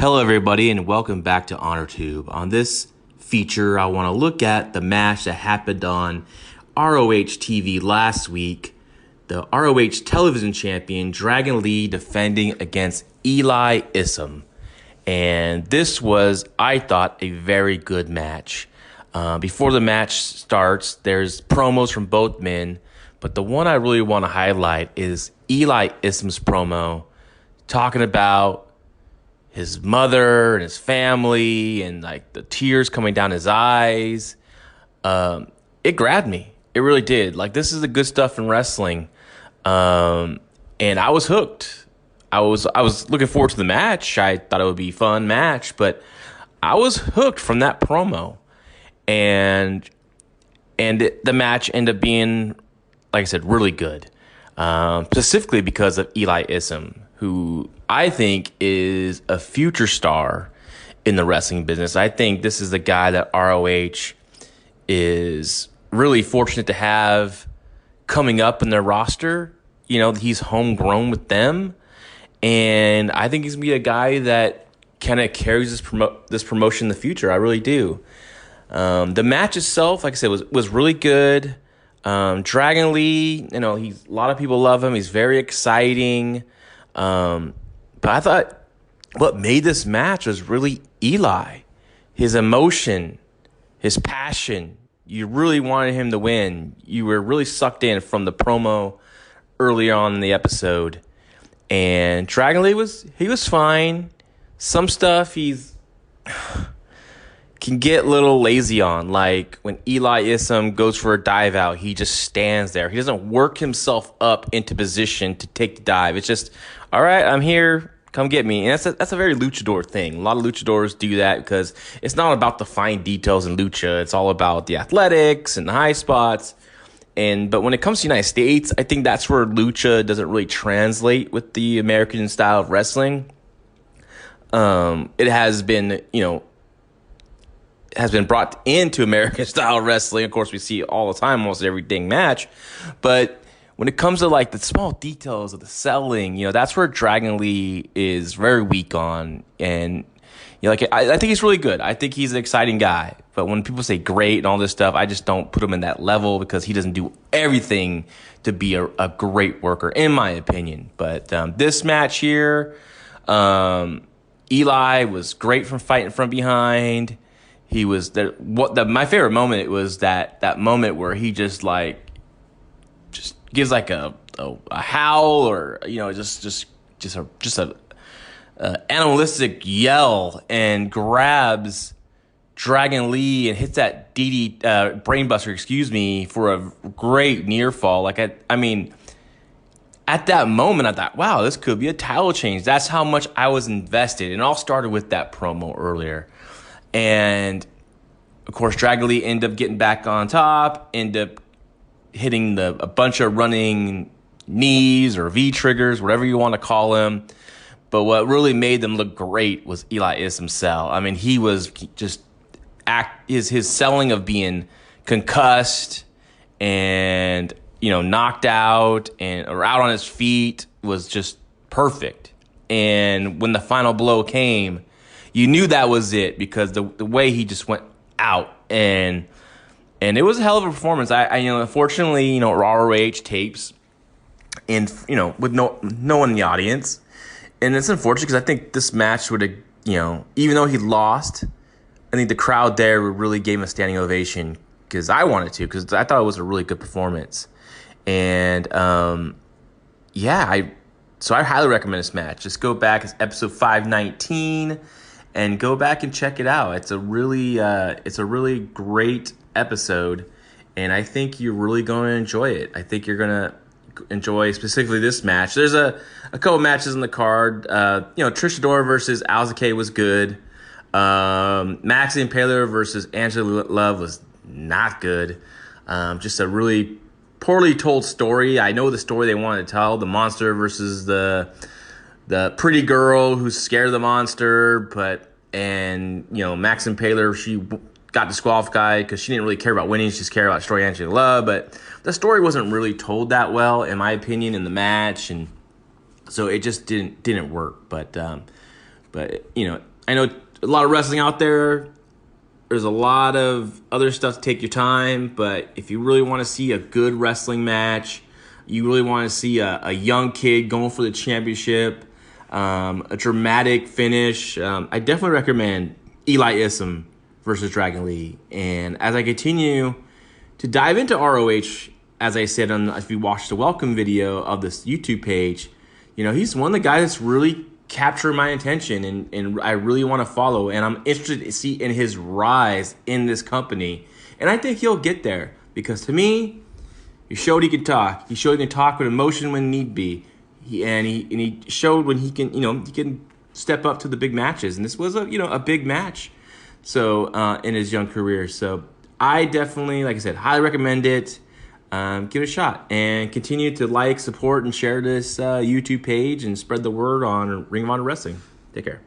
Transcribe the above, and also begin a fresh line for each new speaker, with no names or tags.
Hello, everybody, and welcome back to HonorTube. On this feature, I want to look at the match that happened on ROH TV last week. The ROH television champion, Dragon Lee, defending against Eli Isom. And this was, I thought, a very good match. Before the match starts, there's promos from both men. But the one I really want to highlight is Eli Isom's promo talking about his mother and his family and like the tears coming down his eyes. It grabbed me. It really did. Like, this is the good stuff in wrestling. And I was hooked. I was looking forward to the match. I thought it would be a fun match, but I was hooked from that promo. And the match ended up being, like I said, really good. Specifically because of Eli Isom, who I think is a future star in the wrestling business. I think this is the guy that ROH is really fortunate to have coming up in their roster. You know, he's homegrown with them. And I think he's going to be a guy that kind of carries this promotion in the future. I really do. The match itself, like I said, was really good. Dragon Lee, you know, a lot of people love him. He's very exciting. But I thought what made this match was really Eli. His emotion, his passion. You really wanted him to win. You were really sucked in from the promo early on in the episode. And Dragon Lee was fine. Some stuff can get a little lazy on. Like when Eli Isom goes for a dive out, he just stands there. He doesn't work himself up into position to take the dive. It's just, all right, I'm here. Come get me. And that's a very luchador thing. A lot of luchadors do that because it's not about the fine details in lucha. It's all about the athletics and the high spots. But when it comes to the United States, I think that's where lucha doesn't really translate with the American style of wrestling. It has been, has been brought into American style wrestling. Of course, we see it all the time, almost every dang match. But when it comes to like the small details of the selling, that's where Dragon Lee is very weak on. And I think he's really good. I think he's an exciting guy. But when people say great and all this stuff, I just don't put him in that level because he doesn't do everything to be a great worker, in my opinion. But this match here, Eli was great from fighting from behind. He was there. My favorite moment was that moment where he just gives like a howl or just a animalistic yell and grabs Dragon Lee and hits that brainbuster, for a great near fall. At that moment, I thought, wow, this could be a title change. That's how much I was invested. And it all started with that promo earlier. And, of course, Dragon Lee ended up getting back on top, ended up hitting a bunch of running knees or V-triggers, whatever you want to call them. But what really made them look great was Eli Isom's sell. He was just his selling of being concussed and, knocked out or out on his feet was just perfect. And when the final blow came, you knew that was it because the way he just went out and it was a hell of a performance. Unfortunately, ROH tapes and with no one in the audience, and it's unfortunate because I think this match would have even though he lost, I think the crowd there really gave him a standing ovation because I wanted to because I thought it was a really good performance, and so I highly recommend this match. Just go back, it's episode 519. And go back and check it out. It's a really great episode, and I think you're really going to enjoy it. I think you're going to enjoy specifically this match. There's a couple matches in the card. Trish Adora versus Alzake was good. Maxie Impaler versus Angela Love was not good. Just a really poorly told story. I know the story they wanted to tell. The monster versus the pretty girl who's scared of the monster, Max Impaler, she got disqualified because she didn't really care about winning. She just cared about destroying Angela Love. But the story wasn't really told that well, in my opinion, in the match, and so it just didn't work. But I know a lot of wrestling out there. There's a lot of other stuff to take your time, but if you really want to see a good wrestling match, you really want to see a young kid going for the championship, a dramatic finish, I definitely recommend Eli Isom versus Dragon Lee. And as I continue to dive into ROH, as I said, if you watched the welcome video of this YouTube page, he's one of the guys that's really captured my attention and I really want to follow. And I'm interested to see in his rise in this company. And I think he'll get there because to me, he showed he can talk. He showed he can talk with emotion when need be. He showed when he can, he can step up to the big matches. And this was a big match. So in his young career. So I definitely, like I said, highly recommend it. Give it a shot and continue to like, support, and share this YouTube page and spread the word on Ring of Honor Wrestling. Take care.